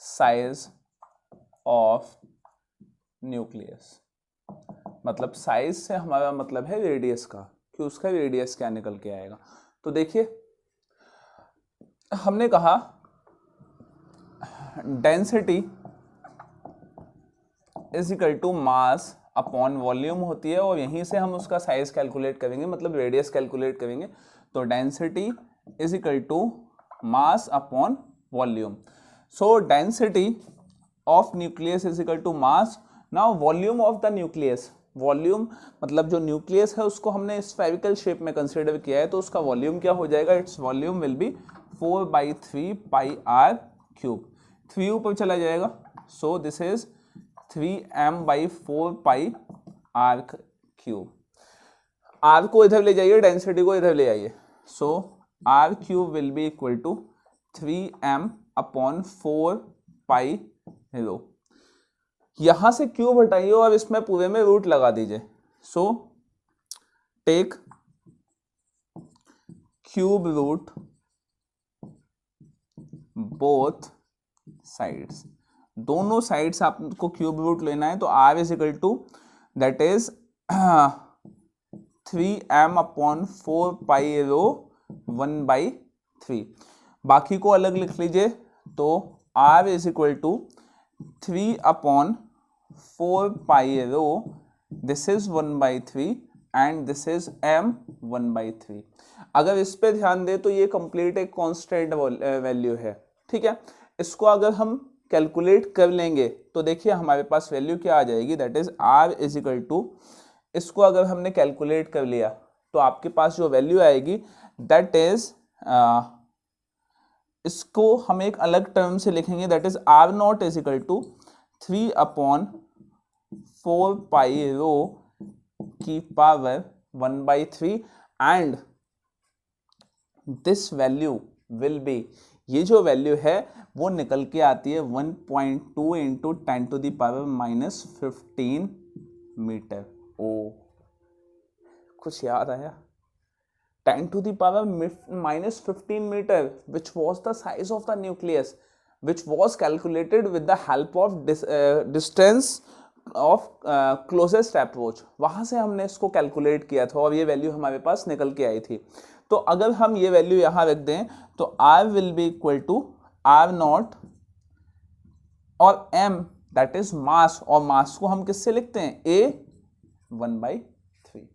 Size of nucleus, मतलब size से हमारा मतलब है रेडियस का, कि उसका रेडियस क्या निकल के आएगा। तो देखिए हमने कहा density is equal to mass upon volume होती है, और यहीं से हम उसका साइज कैलकुलेट करेंगे, मतलब रेडियस कैलकुलेट करेंगे। तो density is equal to mass upon volume. So density of nucleus is equal to mass. Now volume of the nucleus, volume मतलब जो न्यूक्लियस है उसको हमने स्फेरिकल शेप में कंसिडर किया है, तो उसका वॉल्यूम क्या हो जाएगा, it's volume will be 4/3 pi r cube. 3 ऊपर चला जाएगा, so this is 3m/4 pi r cube. R को इधर ले जाइए, डेंसिटी को इधर ले आइए, so r cube will be equal to 3m/4 pi rho. यहां से क्यूब हटाइए और इसमें पूरे में रूट लगा दीजिए। So take cube root both sides, दोनों साइड्स आपको क्यूब रूट लेना है। तो r is equal to that is 3m/4 pi rho 1/3। बाकी को अलग लिख लीजिए, तो r is equal to 3/4 pi rho, this is 1/3 and this is m 1/3। अगर इस पे ध्यान दे तो ये कंप्लीट एक कांस्टेंट वैल्यू है, ठीक है। इसको अगर हम कैलकुलेट कर लेंगे तो देखिए हमारे पास वैल्यू क्या आ जाएगी, that is r is equal to, इसको अगर हमने कैलकुलेट कर लिया तो आपके पास जो वैल्यू आएगी दैट इज, इसको हम एक अलग टर्म से लिखेंगे, that is r0 is equal to 3/4 pi rho की power 1/3 and this value will be, ये जो वैल्यू है वो निकल के आती है 1.2 इंटू 10⁻⁻15 मीटर। ओ कुछ याद आया? 10⁻⁻15 metre, which was the size of the nucleus, which was calculated with the help of distance of closest approach। वहां से हमने इसको कैलकुलेट किया था और ये वैल्यू हमारे पास निकल के आई थी। तो अगर हम ये वैल्यू यहां रख दें तो r will be equal to r0 और m दैट इज मास, और मास को हम किससे लिखते हैं, a 1/3।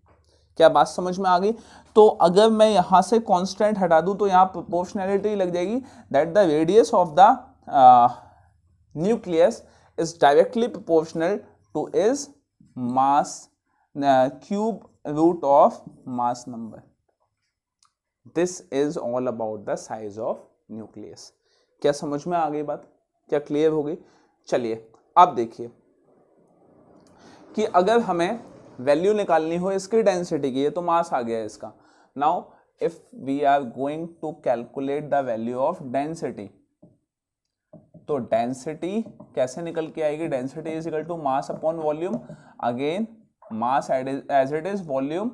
क्या बात समझ में आ गई? तो अगर मैं यहां से कांस्टेंट हटा दूं तो यहां प्रोपोर्शनैलिटी लग जाएगी, that the radius of the nucleus is directly proportional to is mass cube root of mass number. This is all about the size of nucleus. क्या समझ में आ गई बात? क्या क्लियर हो गई? चलिए अब देखिए कि अगर हमें वैल्यू निकालनी हो इसकी डेंसिटी की, तो मास आ गया इसका। Now if we are going to calculate the value of density, तो डेंसिटी कैसे निकल के आएगी, density is equal to mass upon volume. Again mass as it is, volume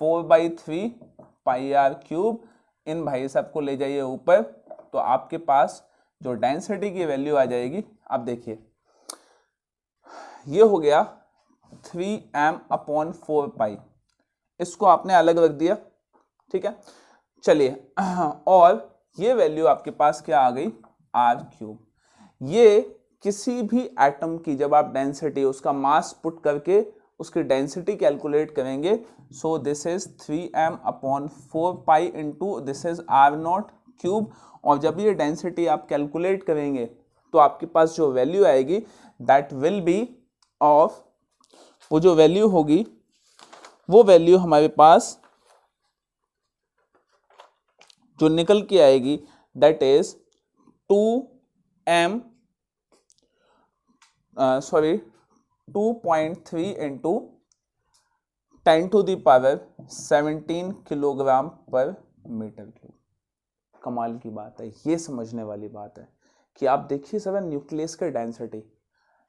4/3 pi r cube. इन भाई साहब को ले जाइए ऊपर, तो आपके पास जो डेंसिटी की वैल्यू आ जाएगी, अब देखिए ये हो गया 3m/4 पाई, इसको आपने अलग रख दिया, ठीक है। चलिए और ये वैल्यू आपके पास क्या आ गई, r क्यूब। ये किसी भी एटम की जब आप डेंसिटी, उसका मास पुट करके उसकी डेंसिटी कैलकुलेट करेंगे, सो this is 3m/4 pi into this is r0 cube. और जब ये डेंसिटी आप कैलकुलेट करेंगे तो आपके पास जो वैल्यू आएगी दैट विल बी ऑफ, वो जो वैल्यू होगी वो वैल्यू हमारे पास जो निकल के आएगी दैट इज 2.3 इंटू 10⁻17 किलोग्राम पर मीटर क्यूब। कमाल की बात है, ये समझने वाली बात है कि आप देखिए सर न्यूक्लियस के density,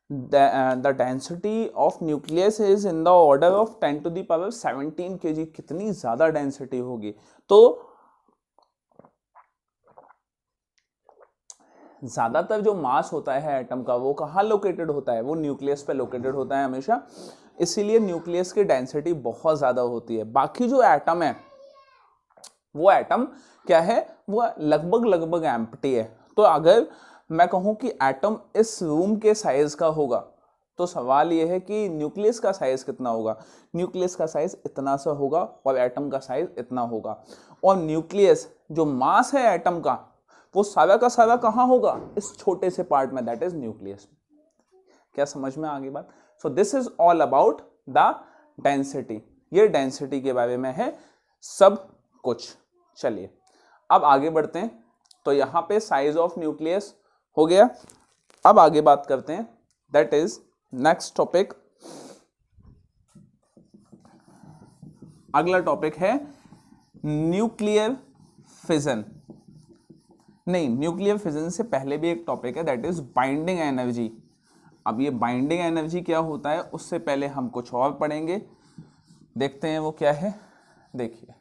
the density of nucleus is in the order of 10⁻17 kg। कितनी ज्यादा डेंसिटी होगी। तो ज़्यादातर जो मास होता है एटम का वो कहाँ लोकेटेड होता है, वो न्यूक्लियस पे लोकेटेड होता है हमेशा, इसीलिए न्यूक्लियस की डेंसिटी बहुत ज़्यादा होती है। बाकी जो एटम है वो एटम क्या है, वो लगभग लगभग एम्प्टी है। तो अगर मैं कहूँ कि एटम इस रूम के साइज का होगा तो सवाल ये है कि न्यूक्लियस का साइज कितना होगा। न्यूक्लियस का साइज इतना सा होगा और एटम का साइज इतना होगा। और न्यूक्लियस जो मास है एटम का वो सारा का सारा कहाँ होगा, इस छोटे से पार्ट में, दैट इज न्यूक्लियस। क्या समझ में आ गई बात? सो this is all about the density. ये डेंसिटी के बारे में है सब कुछ। चलिए अब आगे बढ़ते हैं। तो यहां पे साइज ऑफ न्यूक्लियस हो गया। अब आगे बात करते हैं, दैट इज नेक्स्ट टॉपिक। अगला टॉपिक है न्यूक्लियर फिजन। नहीं, न्यूक्लियर फिजन से पहले भी एक टॉपिक है, दैट इज बाइंडिंग एनर्जी। अब ये बाइंडिंग एनर्जी क्या होता है उससे पहले हम कुछ और पढ़ेंगे, देखते हैं वो क्या है। देखिए